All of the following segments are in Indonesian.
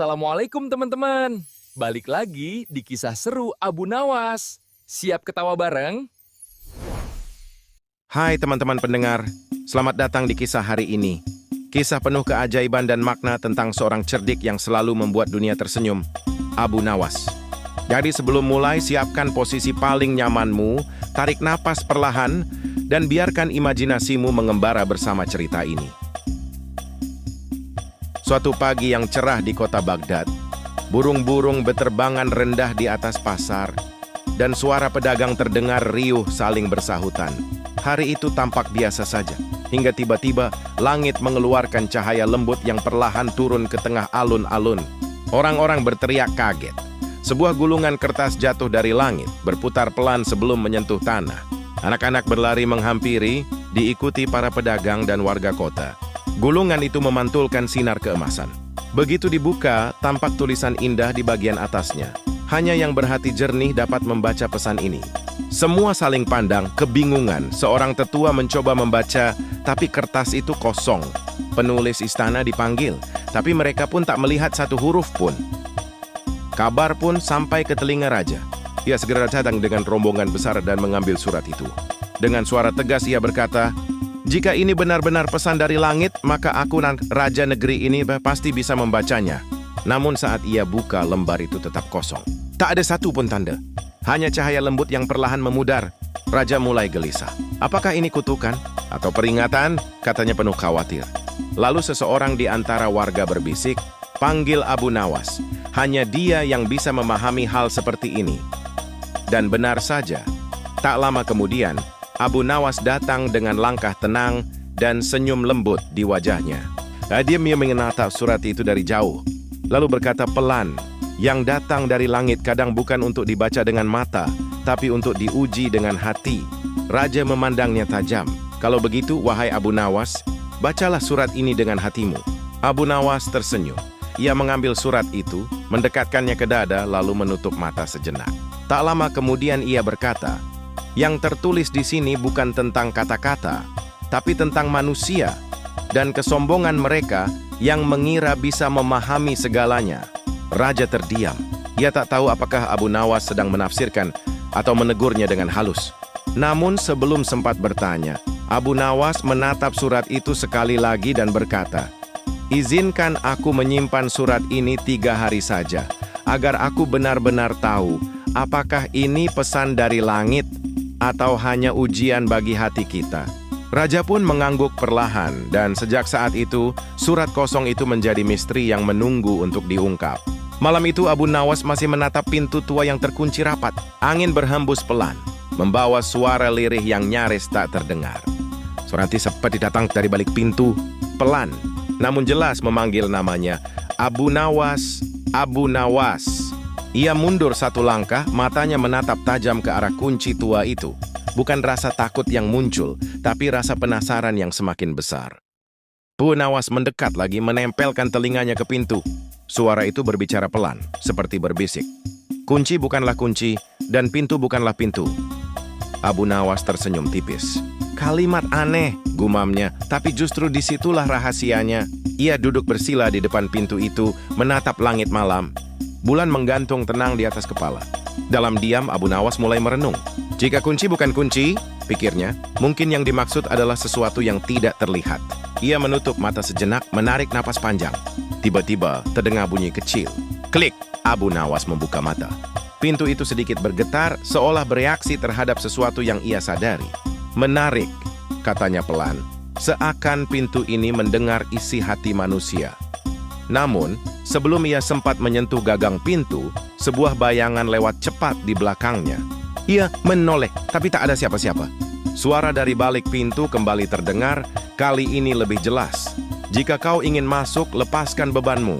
Assalamualaikum teman-teman. Balik lagi di kisah seru Abu Nawas. Siap ketawa bareng? Hai teman-teman pendengar, selamat datang di kisah hari ini. Kisah penuh keajaiban dan makna tentang seorang cerdik yang selalu membuat dunia tersenyum, Abu Nawas. Jadi sebelum mulai, siapkan posisi paling nyamanmu, tarik napas perlahan, dan biarkan imajinasimu mengembara bersama cerita ini. Suatu pagi yang cerah di kota Baghdad, burung-burung beterbangan rendah di atas pasar, dan suara pedagang terdengar riuh saling bersahutan. Hari itu tampak biasa saja, hingga tiba-tiba langit mengeluarkan cahaya lembut yang perlahan turun ke tengah alun-alun. Orang-orang berteriak kaget. Sebuah gulungan kertas jatuh dari langit, berputar pelan sebelum menyentuh tanah. Anak-anak berlari menghampiri, diikuti para pedagang dan warga kota. Gulungan itu memantulkan sinar keemasan. Begitu dibuka, tampak tulisan indah di bagian atasnya. Hanya yang berhati jernih dapat membaca pesan ini. Semua saling pandang, kebingungan. Seorang tetua mencoba membaca, tapi kertas itu kosong. Penulis istana dipanggil, tapi mereka pun tak melihat satu huruf pun. Kabar pun sampai ke telinga raja. Ia segera datang dengan rombongan besar dan mengambil surat itu. Dengan suara tegas ia berkata, "Jika ini benar-benar pesan dari langit, maka aku dan raja negeri ini pasti bisa membacanya." Namun saat ia buka, lembar itu tetap kosong. Tak ada satu pun tanda. Hanya cahaya lembut yang perlahan memudar. Raja mulai gelisah. Apakah ini kutukan? Atau peringatan? Katanya penuh khawatir. Lalu seseorang di antara warga berbisik, "Panggil Abu Nawas. Hanya dia yang bisa memahami hal seperti ini." Dan benar saja, tak lama kemudian, Abu Nawas datang dengan langkah tenang dan senyum lembut di wajahnya. Dia menatap surat itu dari jauh, lalu berkata pelan, "Yang datang dari langit kadang bukan untuk dibaca dengan mata, tapi untuk diuji dengan hati." Raja memandangnya tajam. "Kalau begitu, wahai Abu Nawas, bacalah surat ini dengan hatimu." Abu Nawas tersenyum. Ia mengambil surat itu, mendekatkannya ke dada, lalu menutup mata sejenak. Tak lama kemudian ia berkata, "Yang tertulis di sini bukan tentang kata-kata, tapi tentang manusia dan kesombongan mereka yang mengira bisa memahami segalanya." Raja terdiam. Ia tak tahu apakah Abu Nawas sedang menafsirkan atau menegurnya dengan halus. Namun sebelum sempat bertanya, Abu Nawas menatap surat itu sekali lagi dan berkata, "Izinkan aku menyimpan surat ini 3 hari saja, agar aku benar-benar tahu apakah ini pesan dari langit atau hanya ujian bagi hati kita." Raja pun mengangguk perlahan, dan sejak saat itu, surat kosong itu menjadi misteri yang menunggu untuk diungkap. Malam itu Abu Nawas masih menatap pintu tua yang terkunci rapat. Angin berhembus pelan, membawa suara lirih yang nyaris tak terdengar. Suara itu seperti datang dari balik pintu, pelan, namun jelas memanggil namanya, "Abu Nawas, Abu Nawas." Ia mundur satu langkah, matanya menatap tajam ke arah kunci tua itu. Bukan rasa takut yang muncul, tapi rasa penasaran yang semakin besar. Abu Nawas mendekat lagi, menempelkan telinganya ke pintu. Suara itu berbicara pelan, seperti berbisik. Kunci bukanlah kunci, dan pintu bukanlah pintu. Abu Nawas tersenyum tipis. "Kalimat aneh," gumamnya, "tapi justru disitulah rahasianya." Ia duduk bersila di depan pintu itu, menatap langit malam. Bulan menggantung tenang di atas kepala. Dalam diam, Abu Nawas mulai merenung. Jika kunci bukan kunci, pikirnya, mungkin yang dimaksud adalah sesuatu yang tidak terlihat. Ia menutup mata sejenak, menarik napas panjang. Tiba-tiba, terdengar bunyi kecil. Klik! Abu Nawas membuka mata. Pintu itu sedikit bergetar, seolah bereaksi terhadap sesuatu yang ia sadari. "Menarik," katanya pelan. Seakan pintu ini mendengar isi hati manusia. Namun, sebelum ia sempat menyentuh gagang pintu, sebuah bayangan lewat cepat di belakangnya. Ia menoleh, tapi tak ada siapa-siapa. Suara dari balik pintu kembali terdengar, kali ini lebih jelas. "Jika kau ingin masuk, lepaskan bebanmu."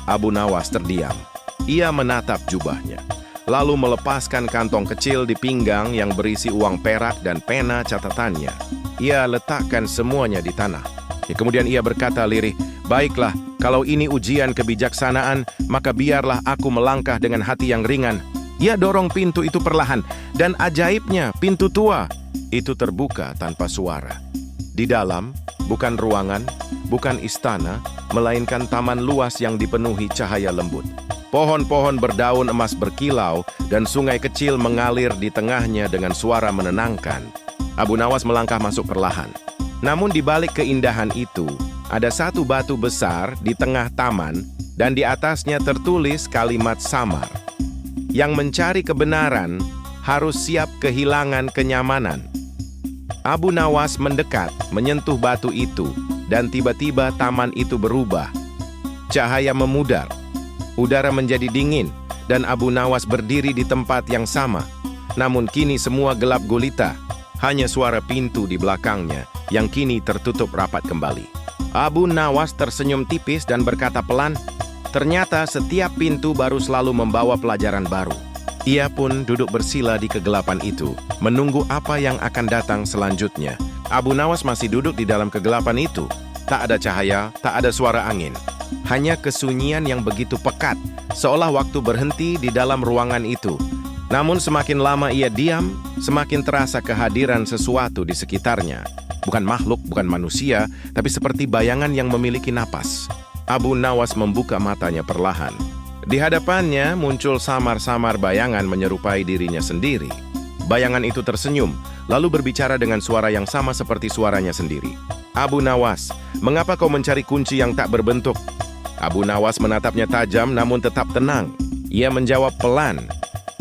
Abu Nawas terdiam. Ia menatap jubahnya, lalu melepaskan kantong kecil di pinggang yang berisi uang perak dan pena catatannya. Ia letakkan semuanya di tanah. Kemudian ia berkata lirih, "Baiklah, kalau ini ujian kebijaksanaan, maka biarlah aku melangkah dengan hati yang ringan." Ia dorong pintu itu perlahan, dan ajaibnya, pintu tua itu terbuka tanpa suara. Di dalam, bukan ruangan, bukan istana, melainkan taman luas yang dipenuhi cahaya lembut. Pohon-pohon berdaun emas berkilau dan sungai kecil mengalir di tengahnya dengan suara menenangkan. Abu Nawas melangkah masuk perlahan. Namun di balik keindahan itu, ada satu batu besar di tengah taman dan di atasnya tertulis kalimat samar. Yang mencari kebenaran harus siap kehilangan kenyamanan. Abu Nawas mendekat, menyentuh batu itu, dan tiba-tiba taman itu berubah. Cahaya memudar, udara menjadi dingin, dan Abu Nawas berdiri di tempat yang sama. Namun kini semua gelap gulita, hanya suara pintu di belakangnya yang kini tertutup rapat kembali. Abu Nawas tersenyum tipis dan berkata pelan, "Ternyata setiap pintu baru selalu membawa pelajaran baru." Ia pun duduk bersila di kegelapan itu, menunggu apa yang akan datang selanjutnya. Abu Nawas masih duduk di dalam kegelapan itu. Tak ada cahaya, tak ada suara angin. Hanya kesunyian yang begitu pekat, seolah waktu berhenti di dalam ruangan itu. Namun semakin lama ia diam, semakin terasa kehadiran sesuatu di sekitarnya. Bukan makhluk, bukan manusia, tapi seperti bayangan yang memiliki napas. Abu Nawas membuka matanya perlahan. Di hadapannya muncul samar-samar bayangan menyerupai dirinya sendiri. Bayangan itu tersenyum, lalu berbicara dengan suara yang sama seperti suaranya sendiri. "Abu Nawas, mengapa kau mencari kunci yang tak berbentuk?" Abu Nawas menatapnya tajam namun tetap tenang. Ia menjawab pelan,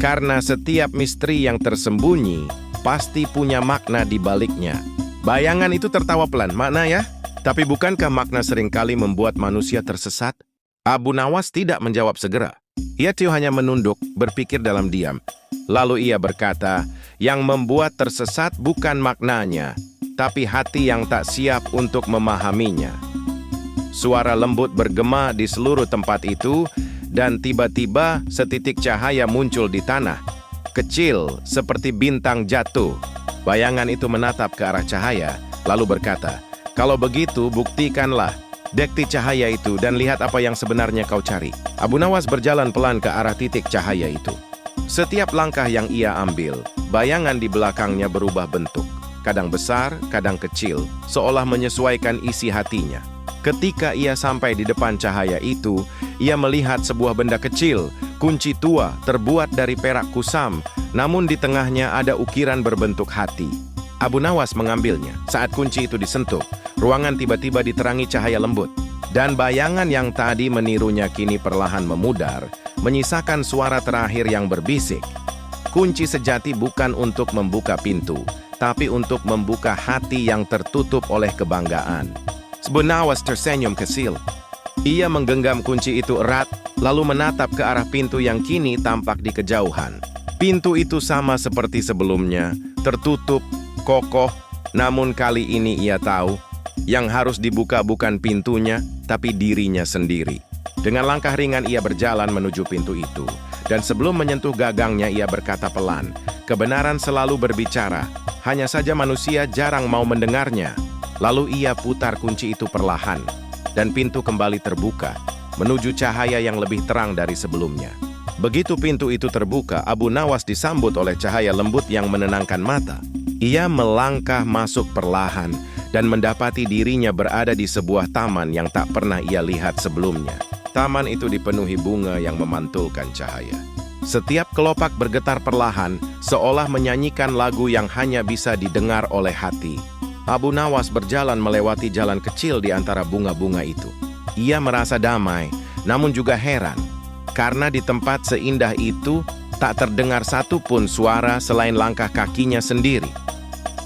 "Karena setiap misteri yang tersembunyi pasti punya makna di baliknya." Bayangan itu tertawa pelan. "Makna ya? Tapi bukankah makna seringkali membuat manusia tersesat?" Abu Nawas tidak menjawab segera. Ia hanya menunduk, berpikir dalam diam. Lalu ia berkata, "Yang membuat tersesat bukan maknanya, tapi hati yang tak siap untuk memahaminya." Suara lembut bergema di seluruh tempat itu, dan tiba-tiba setitik cahaya muncul di tanah. Kecil, seperti bintang jatuh. Bayangan itu menatap ke arah cahaya, lalu berkata, "Kalau begitu, buktikanlah. Dekti cahaya itu dan lihat apa yang sebenarnya kau cari." Abu Nawas berjalan pelan ke arah titik cahaya itu. Setiap langkah yang ia ambil, bayangan di belakangnya berubah bentuk. Kadang besar, kadang kecil, seolah menyesuaikan isi hatinya. Ketika ia sampai di depan cahaya itu, ia melihat sebuah benda kecil, kunci tua terbuat dari perak kusam, namun di tengahnya ada ukiran berbentuk hati. Abu Nawas mengambilnya. Saat kunci itu disentuh, ruangan tiba-tiba diterangi cahaya lembut. Dan bayangan yang tadi menirunya kini perlahan memudar, menyisakan suara terakhir yang berbisik. Kunci sejati bukan untuk membuka pintu, tapi untuk membuka hati yang tertutup oleh kebanggaan. Abu Nawas tersenyum kecil. Ia menggenggam kunci itu erat, lalu menatap ke arah pintu yang kini tampak di kejauhan. Pintu itu sama seperti sebelumnya, tertutup, kokoh, namun kali ini ia tahu, yang harus dibuka bukan pintunya, tapi dirinya sendiri. Dengan langkah ringan ia berjalan menuju pintu itu, dan sebelum menyentuh gagangnya ia berkata pelan, "Kebenaran selalu berbicara, hanya saja manusia jarang mau mendengarnya." Lalu ia putar kunci itu perlahan, dan pintu kembali terbuka, menuju cahaya yang lebih terang dari sebelumnya. Begitu pintu itu terbuka, Abu Nawas disambut oleh cahaya lembut yang menenangkan mata. Ia melangkah masuk perlahan dan mendapati dirinya berada di sebuah taman yang tak pernah ia lihat sebelumnya. Taman itu dipenuhi bunga yang memantulkan cahaya. Setiap kelopak bergetar perlahan, seolah menyanyikan lagu yang hanya bisa didengar oleh hati. Abu Nawas berjalan melewati jalan kecil di antara bunga-bunga itu. Ia merasa damai, namun juga heran, karena di tempat seindah itu tak terdengar satupun suara selain langkah kakinya sendiri.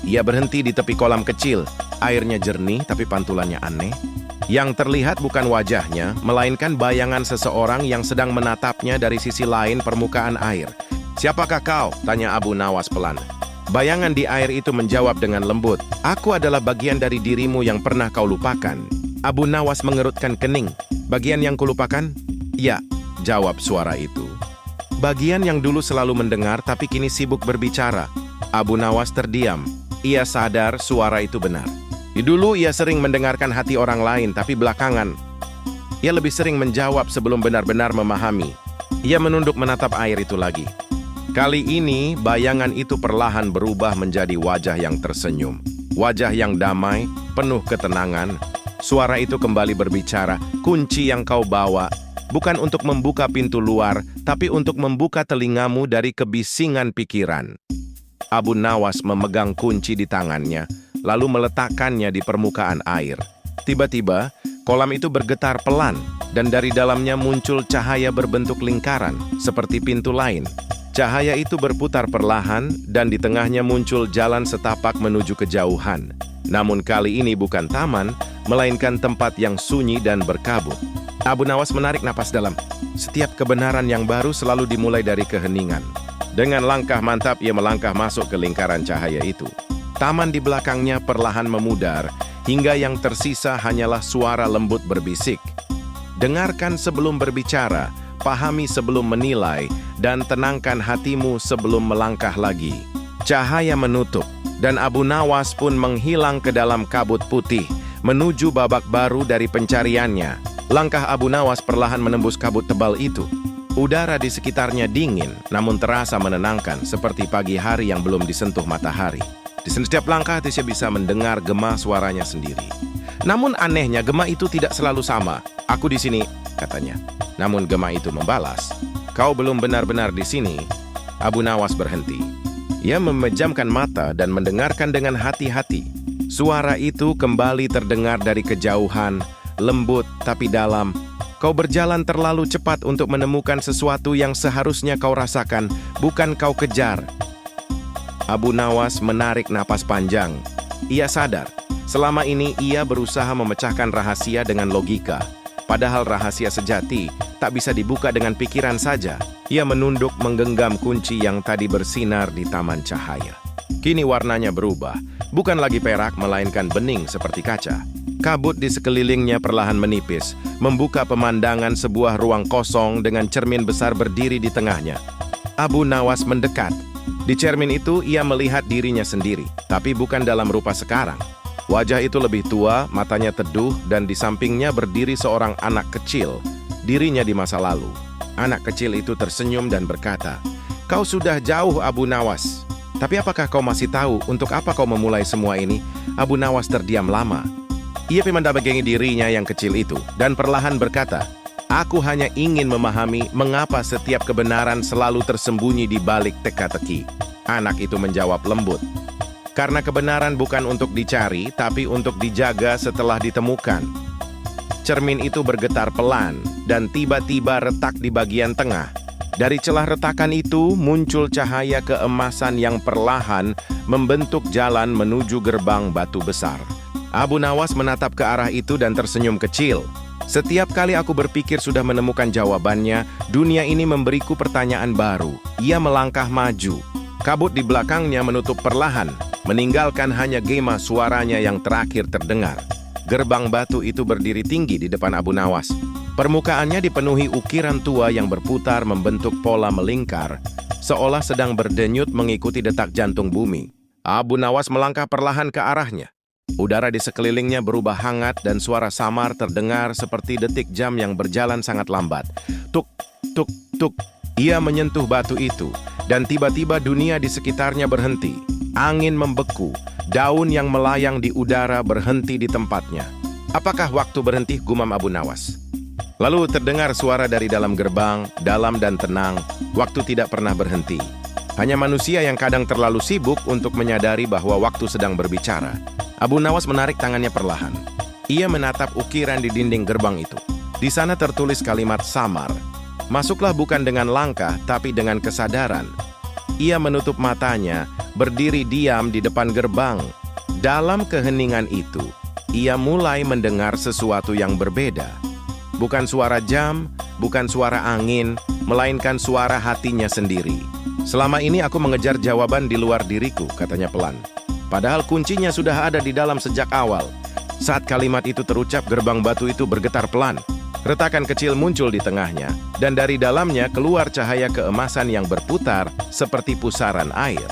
Ia berhenti di tepi kolam kecil, airnya jernih tapi pantulannya aneh. Yang terlihat bukan wajahnya, melainkan bayangan seseorang yang sedang menatapnya dari sisi lain permukaan air. "Siapakah kau?" tanya Abu Nawas pelan. Bayangan di air itu menjawab dengan lembut, "Aku adalah bagian dari dirimu yang pernah kau lupakan." Abu Nawas mengerutkan kening. "Bagian yang kulupakan?" "Ya," jawab suara itu. "Bagian yang dulu selalu mendengar tapi kini sibuk berbicara." Abu Nawas terdiam. Ia sadar suara itu benar. Dulu ia sering mendengarkan hati orang lain, tapi belakangan ia lebih sering menjawab sebelum benar-benar memahami. Ia menunduk menatap air itu lagi. Kali ini, bayangan itu perlahan berubah menjadi wajah yang tersenyum. Wajah yang damai, penuh ketenangan. Suara itu kembali berbicara, kunci yang kau bawa, bukan untuk membuka pintu luar, tapi untuk membuka telingamu dari kebisingan pikiran. Abu Nawas memegang kunci di tangannya, lalu meletakkannya di permukaan air. Tiba-tiba, kolam itu bergetar pelan, dan dari dalamnya muncul cahaya berbentuk lingkaran, seperti pintu lain. Cahaya itu berputar perlahan, dan di tengahnya muncul jalan setapak menuju kejauhan. Namun kali ini bukan taman, melainkan tempat yang sunyi dan berkabut. Abu Nawas menarik napas dalam. Setiap kebenaran yang baru selalu dimulai dari keheningan. Dengan langkah mantap, ia melangkah masuk ke lingkaran cahaya itu. Taman di belakangnya perlahan memudar, hingga yang tersisa hanyalah suara lembut berbisik. Dengarkan sebelum berbicara, pahami sebelum menilai, dan tenangkan hatimu sebelum melangkah lagi. Cahaya menutup, dan Abu Nawas pun menghilang ke dalam kabut putih, menuju babak baru dari pencariannya. Langkah Abu Nawas perlahan menembus kabut tebal itu. Udara di sekitarnya dingin, namun terasa menenangkan, seperti pagi hari yang belum disentuh matahari. Di setiap langkah, Tisha bisa mendengar gema suaranya sendiri. Namun anehnya, gema itu tidak selalu sama. Aku di sini, katanya. Namun gema itu membalas, kau belum benar-benar di sini. Abu Nawas berhenti. Ia memejamkan mata dan mendengarkan dengan hati-hati. Suara itu kembali terdengar dari kejauhan, lembut tapi dalam. Kau berjalan terlalu cepat untuk menemukan sesuatu yang seharusnya kau rasakan, bukan kau kejar. Abu Nawas menarik napas panjang. Ia sadar, selama ini ia berusaha memecahkan rahasia dengan logika. Padahal rahasia sejati tak bisa dibuka dengan pikiran saja. Ia menunduk menggenggam kunci yang tadi bersinar di taman cahaya. Kini warnanya berubah, bukan lagi perak melainkan bening seperti kaca. Kabut di sekelilingnya perlahan menipis, membuka pemandangan sebuah ruang kosong dengan cermin besar berdiri di tengahnya. Abu Nawas mendekat. Di cermin itu ia melihat dirinya sendiri, tapi bukan dalam rupa sekarang. Wajah itu lebih tua, matanya teduh, dan di sampingnya berdiri seorang anak kecil, dirinya di masa lalu. Anak kecil itu tersenyum dan berkata, "Kau sudah jauh, Abu Nawas. Tapi apakah kau masih tahu untuk apa kau memulai semua ini?" Abu Nawas terdiam lama. Ia memandangi dirinya yang kecil itu, dan perlahan berkata, "Aku hanya ingin memahami mengapa setiap kebenaran selalu tersembunyi di balik teka-teki." Anak itu menjawab lembut, "Karena kebenaran bukan untuk dicari, tapi untuk dijaga setelah ditemukan." Cermin itu bergetar pelan, dan tiba-tiba retak di bagian tengah. Dari celah retakan itu muncul cahaya keemasan yang perlahan membentuk jalan menuju gerbang batu besar. Abu Nawas menatap ke arah itu dan tersenyum kecil. "Setiap kali aku berpikir sudah menemukan jawabannya, dunia ini memberiku pertanyaan baru." Ia melangkah maju. Kabut di belakangnya menutup perlahan, meninggalkan hanya gema suaranya yang terakhir terdengar. Gerbang batu itu berdiri tinggi di depan Abu Nawas. Permukaannya dipenuhi ukiran tua yang berputar membentuk pola melingkar, seolah sedang berdenyut mengikuti detak jantung bumi. Abu Nawas melangkah perlahan ke arahnya. Udara di sekelilingnya berubah hangat dan suara samar terdengar seperti detik jam yang berjalan sangat lambat. Tuk, tuk, tuk. Ia menyentuh batu itu, dan tiba-tiba dunia di sekitarnya berhenti. Angin membeku, daun yang melayang di udara berhenti di tempatnya. "Apakah waktu berhenti?" gumam Abu Nawas. Lalu terdengar suara dari dalam gerbang, dalam dan tenang. Waktu tidak pernah berhenti. Hanya manusia yang kadang terlalu sibuk untuk menyadari bahwa waktu sedang berbicara. Abu Nawas menarik tangannya perlahan. Ia menatap ukiran di dinding gerbang itu. Di sana tertulis kalimat samar. Masuklah bukan dengan langkah, tapi dengan kesadaran. Ia menutup matanya, berdiri diam di depan gerbang. Dalam keheningan itu, ia mulai mendengar sesuatu yang berbeda. Bukan suara jam, bukan suara angin, melainkan suara hatinya sendiri. "Selama ini aku mengejar jawaban di luar diriku," katanya pelan. Padahal kuncinya sudah ada di dalam sejak awal. Saat kalimat itu terucap, gerbang batu itu bergetar pelan. Retakan kecil muncul di tengahnya, dan dari dalamnya keluar cahaya keemasan yang berputar seperti pusaran air.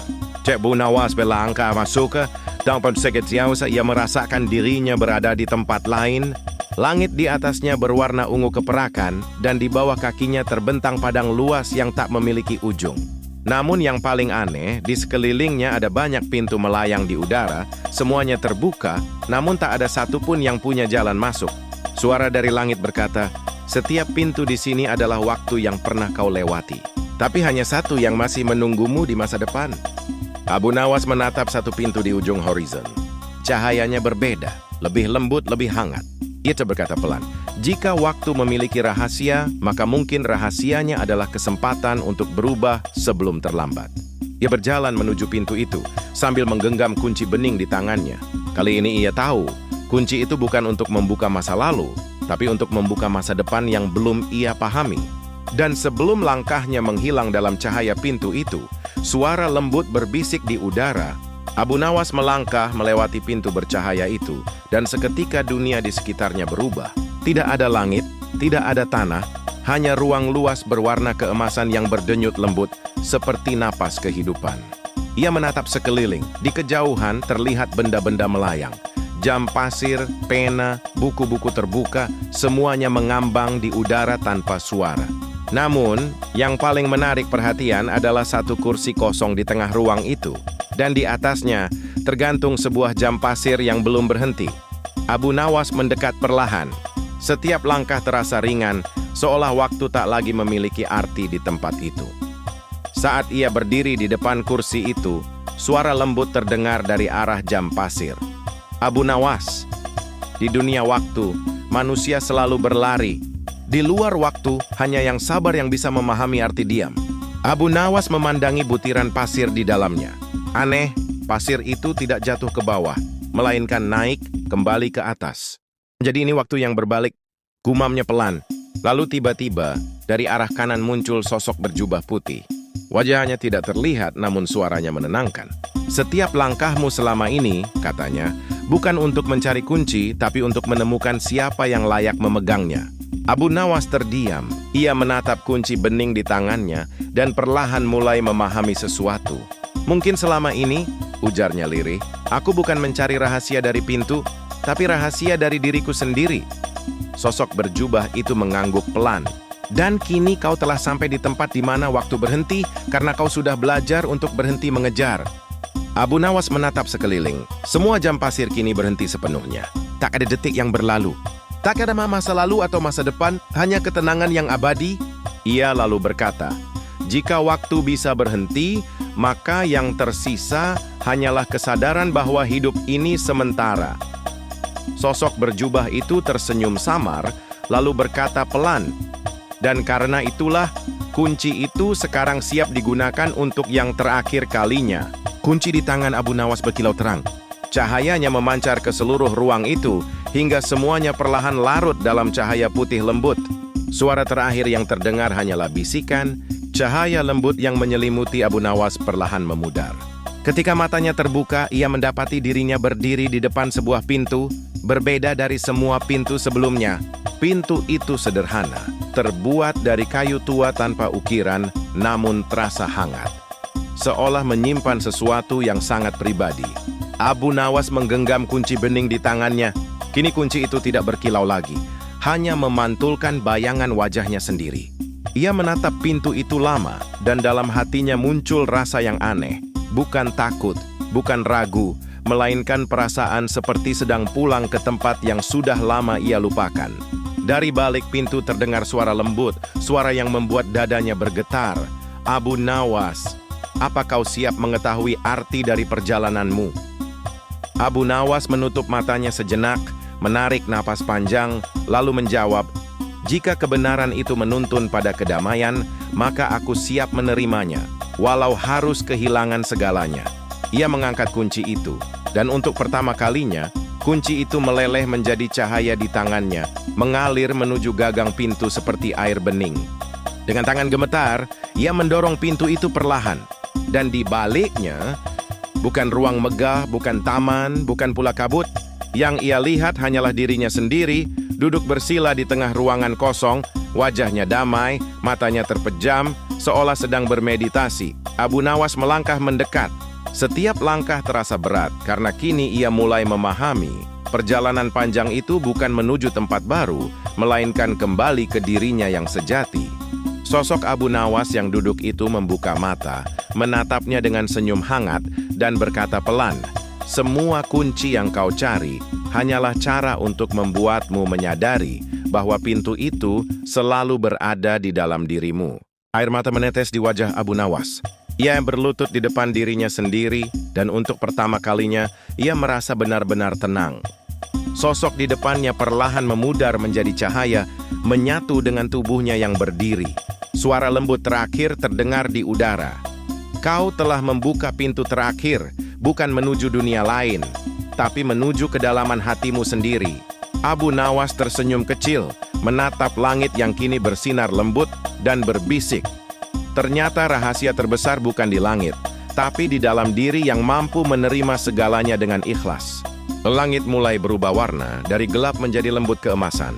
Cek Bu Nawas belangkah masuk ke dalam sekejap ia merasakan dirinya berada di tempat lain. Langit di atasnya berwarna ungu keperakan, dan di bawah kakinya terbentang padang luas yang tak memiliki ujung. Namun yang paling aneh, di sekelilingnya ada banyak pintu melayang di udara, semuanya terbuka, namun tak ada satupun yang punya jalan masuk. Suara dari langit berkata, "Setiap pintu di sini adalah waktu yang pernah kau lewati. Tapi hanya satu yang masih menunggumu di masa depan." Abu Nawas menatap satu pintu di ujung horizon. Cahayanya berbeda, lebih lembut, lebih hangat. Ia berkata pelan, "Jika waktu memiliki rahasia, maka mungkin rahasianya adalah kesempatan untuk berubah sebelum terlambat." Ia berjalan menuju pintu itu, sambil menggenggam kunci bening di tangannya. Kali ini ia tahu, kunci itu bukan untuk membuka masa lalu, tapi untuk membuka masa depan yang belum ia pahami. Dan sebelum langkahnya menghilang dalam cahaya pintu itu, suara lembut berbisik di udara. Abu Nawas melangkah melewati pintu bercahaya itu, dan seketika dunia di sekitarnya berubah. Tidak ada langit, tidak ada tanah, hanya ruang luas berwarna keemasan yang berdenyut lembut, seperti napas kehidupan. Ia menatap sekeliling, di kejauhan terlihat benda-benda melayang. Jam pasir, pena, buku-buku terbuka, semuanya mengambang di udara tanpa suara. Namun, yang paling menarik perhatian adalah satu kursi kosong di tengah ruang itu. Dan di atasnya tergantung sebuah jam pasir yang belum berhenti. Abu Nawas mendekat perlahan. Setiap langkah terasa ringan, seolah waktu tak lagi memiliki arti di tempat itu. Saat ia berdiri di depan kursi itu, suara lembut terdengar dari arah jam pasir. "Abu Nawas, di dunia waktu, manusia selalu berlari. Di luar waktu, hanya yang sabar yang bisa memahami arti diam." Abu Nawas memandangi butiran pasir di dalamnya. Aneh, pasir itu tidak jatuh ke bawah, melainkan naik kembali ke atas. Jadi ini waktu yang berbalik, gumamnya pelan. Lalu tiba-tiba, dari arah kanan muncul sosok berjubah putih. Wajahnya tidak terlihat, namun suaranya menenangkan. "Setiap langkahmu selama ini," katanya, "bukan untuk mencari kunci, tapi untuk menemukan siapa yang layak memegangnya." Abu Nawas terdiam. Ia menatap kunci bening di tangannya, dan perlahan mulai memahami sesuatu. "Mungkin selama ini," ujarnya lirih, "aku bukan mencari rahasia dari pintu, tapi rahasia dari diriku sendiri." Sosok berjubah itu mengangguk pelan. "Dan kini kau telah sampai di tempat di mana waktu berhenti, karena kau sudah belajar untuk berhenti mengejar." Abu Nawas menatap sekeliling. Semua jam pasir kini berhenti sepenuhnya. Tak ada detik yang berlalu. Tak ada masa lalu atau masa depan, hanya ketenangan yang abadi. Ia lalu berkata, "Jika waktu bisa berhenti, maka yang tersisa hanyalah kesadaran bahwa hidup ini sementara." Sosok berjubah itu tersenyum samar, lalu berkata pelan, "Dan karena itulah, kunci itu sekarang siap digunakan untuk yang terakhir kalinya." Kunci di tangan Abu Nawas berkilau terang. Cahayanya memancar ke seluruh ruang itu, hingga semuanya perlahan larut dalam cahaya putih lembut. Suara terakhir yang terdengar hanyalah bisikan. Cahaya lembut yang menyelimuti Abu Nawas perlahan memudar. Ketika matanya terbuka, ia mendapati dirinya berdiri di depan sebuah pintu, berbeda dari semua pintu sebelumnya. Pintu itu sederhana, terbuat dari kayu tua tanpa ukiran, namun terasa hangat. Seolah menyimpan sesuatu yang sangat pribadi. Abu Nawas menggenggam kunci bening di tangannya. Kini kunci itu tidak berkilau lagi, hanya memantulkan bayangan wajahnya sendiri. Ia menatap pintu itu lama, dan dalam hatinya muncul rasa yang aneh. Bukan takut, bukan ragu, melainkan perasaan seperti sedang pulang ke tempat yang sudah lama ia lupakan. Dari balik pintu terdengar suara lembut, suara yang membuat dadanya bergetar. "Abu Nawas, apa kau siap mengetahui arti dari perjalananmu?" Abu Nawas menutup matanya sejenak, menarik napas panjang, lalu menjawab, "Jika kebenaran itu menuntun pada kedamaian, maka aku siap menerimanya, walau harus kehilangan segalanya." Ia mengangkat kunci itu, dan untuk pertama kalinya, kunci itu meleleh menjadi cahaya di tangannya, mengalir menuju gagang pintu seperti air bening. Dengan tangan gemetar, ia mendorong pintu itu perlahan, dan di baliknya, bukan ruang megah, bukan taman, bukan pula kabut. Yang ia lihat hanyalah dirinya sendiri, duduk bersila di tengah ruangan kosong, wajahnya damai, matanya terpejam, seolah sedang bermeditasi. Abu Nawas melangkah mendekat. Setiap langkah terasa berat, karena kini ia mulai memahami. Perjalanan panjang itu bukan menuju tempat baru, melainkan kembali ke dirinya yang sejati. Sosok Abu Nawas yang duduk itu membuka mata, menatapnya dengan senyum hangat, dan berkata pelan, "Semua kunci yang kau cari hanyalah cara untuk membuatmu menyadari bahwa pintu itu selalu berada di dalam dirimu." Air mata menetes di wajah Abu Nawas. Ia berlutut di depan dirinya sendiri, dan untuk pertama kalinya, ia merasa benar-benar tenang. Sosok di depannya perlahan memudar menjadi cahaya, menyatu dengan tubuhnya yang berdiri. Suara lembut terakhir terdengar di udara. "Kau telah membuka pintu terakhir, bukan menuju dunia lain, tapi menuju kedalaman hatimu sendiri." Abu Nawas tersenyum kecil, menatap langit yang kini bersinar lembut dan berbisik. Ternyata rahasia terbesar bukan di langit, tapi di dalam diri yang mampu menerima segalanya dengan ikhlas. Langit mulai berubah warna, dari gelap menjadi lembut keemasan.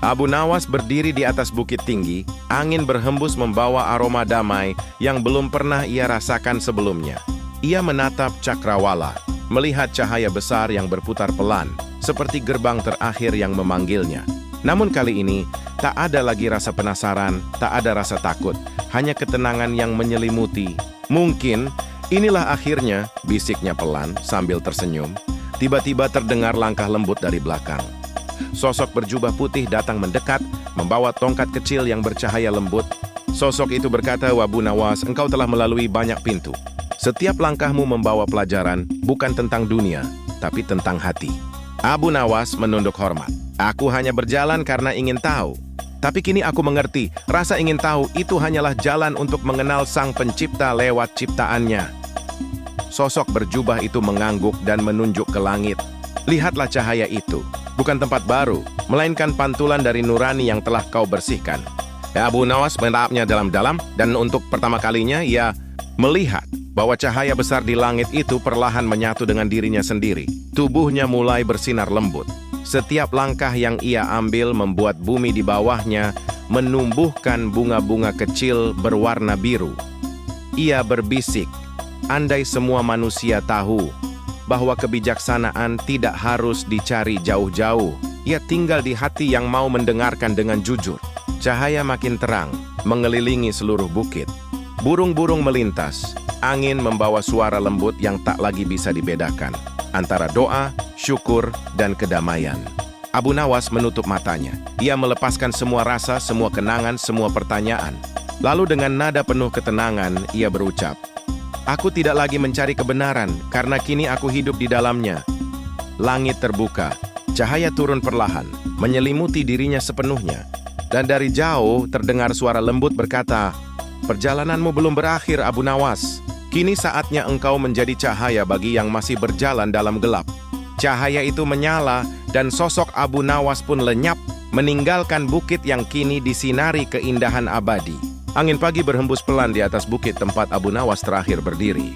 Abu Nawas berdiri di atas bukit tinggi, angin berhembus membawa aroma damai yang belum pernah ia rasakan sebelumnya. Ia menatap cakrawala, melihat cahaya besar yang berputar pelan, seperti gerbang terakhir yang memanggilnya. Namun kali ini, tak ada lagi rasa penasaran, tak ada rasa takut, hanya ketenangan yang menyelimuti. "Mungkin, inilah akhirnya," bisiknya pelan sambil tersenyum. Tiba-tiba terdengar langkah lembut dari belakang. Sosok berjubah putih datang mendekat, membawa tongkat kecil yang bercahaya lembut. Sosok itu berkata, "Abu Nawas, engkau telah melalui banyak pintu. Setiap langkahmu membawa pelajaran, bukan tentang dunia, tapi tentang hati." Abu Nawas menunduk hormat. "Aku hanya berjalan karena ingin tahu. Tapi kini aku mengerti, rasa ingin tahu itu hanyalah jalan untuk mengenal Sang Pencipta lewat ciptaannya." Sosok berjubah itu mengangguk dan menunjuk ke langit. "Lihatlah cahaya itu. Bukan tempat baru, melainkan pantulan dari nurani yang telah kau bersihkan." Abu Nawas menatapnya dalam-dalam, dan untuk pertama kalinya ia melihat bahwa cahaya besar di langit itu perlahan menyatu dengan dirinya sendiri. Tubuhnya mulai bersinar lembut. Setiap langkah yang ia ambil membuat bumi di bawahnya menumbuhkan bunga-bunga kecil berwarna biru. Ia berbisik, "Andai semua manusia tahu bahwa kebijaksanaan tidak harus dicari jauh-jauh, ia tinggal di hati yang mau mendengarkan dengan jujur." Cahaya makin terang, mengelilingi seluruh bukit. Burung-burung melintas, angin membawa suara lembut yang tak lagi bisa dibedakan antara doa, syukur, dan kedamaian. Abu Nawas menutup matanya. Ia melepaskan semua rasa, semua kenangan, semua pertanyaan. Lalu dengan nada penuh ketenangan, ia berucap, "Aku tidak lagi mencari kebenaran, karena kini aku hidup di dalamnya." Langit terbuka, cahaya turun perlahan, menyelimuti dirinya sepenuhnya. Dan dari jauh terdengar suara lembut berkata, "Perjalananmu belum berakhir, Abu Nawas. Kini saatnya engkau menjadi cahaya bagi yang masih berjalan dalam gelap." Cahaya itu menyala, dan sosok Abu Nawas pun lenyap, meninggalkan bukit yang kini disinari keindahan abadi. Angin pagi berhembus pelan di atas bukit tempat Abu Nawas terakhir berdiri.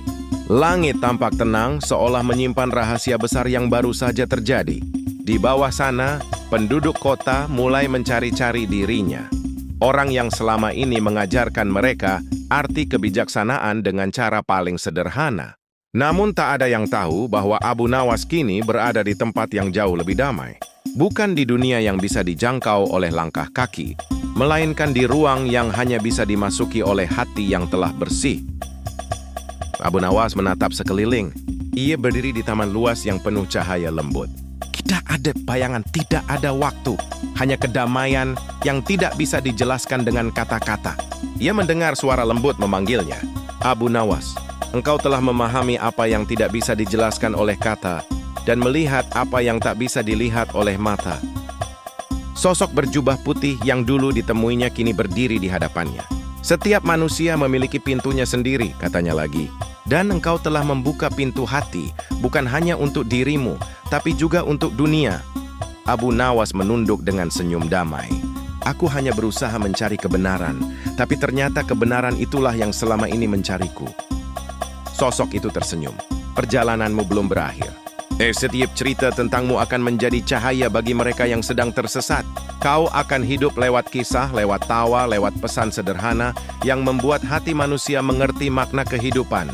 Langit tampak tenang, seolah menyimpan rahasia besar yang baru saja terjadi. Di bawah sana, penduduk kota mulai mencari-cari dirinya. Orang yang selama ini mengajarkan mereka arti kebijaksanaan dengan cara paling sederhana. Namun tak ada yang tahu bahwa Abu Nawas kini berada di tempat yang jauh lebih damai. Bukan di dunia yang bisa dijangkau oleh langkah kaki, melainkan di ruang yang hanya bisa dimasuki oleh hati yang telah bersih. Abu Nawas menatap sekeliling. Ia berdiri di taman luas yang penuh cahaya lembut. Tidak ada bayangan, tidak ada waktu. Hanya kedamaian yang tidak bisa dijelaskan dengan kata-kata. Ia mendengar suara lembut memanggilnya. "Abu Nawas, engkau telah memahami apa yang tidak bisa dijelaskan oleh kata dan melihat apa yang tak bisa dilihat oleh mata." Sosok berjubah putih yang dulu ditemuinya kini berdiri di hadapannya. "Setiap manusia memiliki pintunya sendiri," katanya lagi. "Dan engkau telah membuka pintu hati, bukan hanya untuk dirimu, tapi juga untuk dunia." Abu Nawas menunduk dengan senyum damai. "Aku hanya berusaha mencari kebenaran, tapi ternyata kebenaran itulah yang selama ini mencariku." Sosok itu tersenyum. "Perjalananmu belum berakhir. Setiap cerita tentangmu akan menjadi cahaya bagi mereka yang sedang tersesat. Kau akan hidup lewat kisah, lewat tawa, lewat pesan sederhana yang membuat hati manusia mengerti makna kehidupan."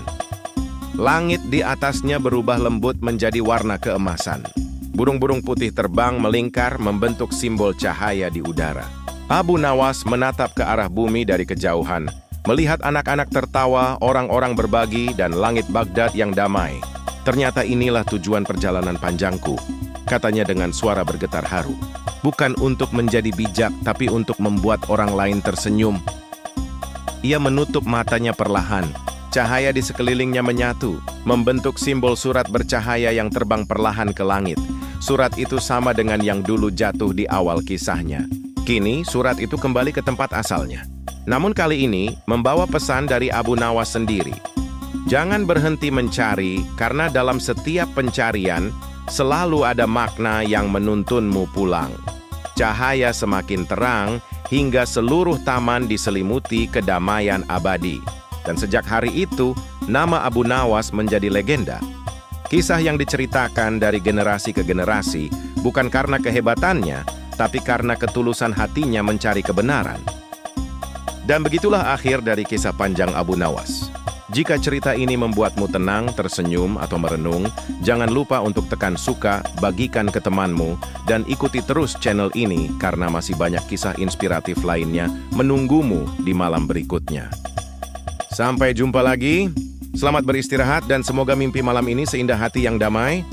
Langit di atasnya berubah lembut menjadi warna keemasan. Burung-burung putih terbang melingkar membentuk simbol cahaya di udara. Abu Nawas menatap ke arah bumi dari kejauhan, Melihat anak-anak tertawa, orang-orang berbagi, dan langit Baghdad yang damai. Ternyata inilah tujuan perjalanan panjangku, katanya dengan suara bergetar haru. Bukan untuk menjadi bijak, tapi untuk membuat orang lain tersenyum. Ia menutup matanya perlahan. Cahaya di sekelilingnya menyatu, membentuk simbol surat bercahaya yang terbang perlahan ke langit. Surat itu sama dengan yang dulu jatuh di awal kisahnya. Kini, surat itu kembali ke tempat asalnya. Namun kali ini, membawa pesan dari Abu Nawas sendiri. Jangan berhenti mencari, karena dalam setiap pencarian, selalu ada makna yang menuntunmu pulang. Cahaya semakin terang, hingga seluruh taman diselimuti kedamaian abadi. Dan sejak hari itu, nama Abu Nawas menjadi legenda. Kisah yang diceritakan dari generasi ke generasi, bukan karena kehebatannya, tapi karena ketulusan hatinya mencari kebenaran. Dan begitulah akhir dari kisah panjang Abu Nawas. Jika cerita ini membuatmu tenang, tersenyum, atau merenung, jangan lupa untuk tekan suka, bagikan ke temanmu, dan ikuti terus channel ini karena masih banyak kisah inspiratif lainnya menunggumu di malam berikutnya. Sampai jumpa lagi, selamat beristirahat dan semoga mimpi malam ini seindah hati yang damai.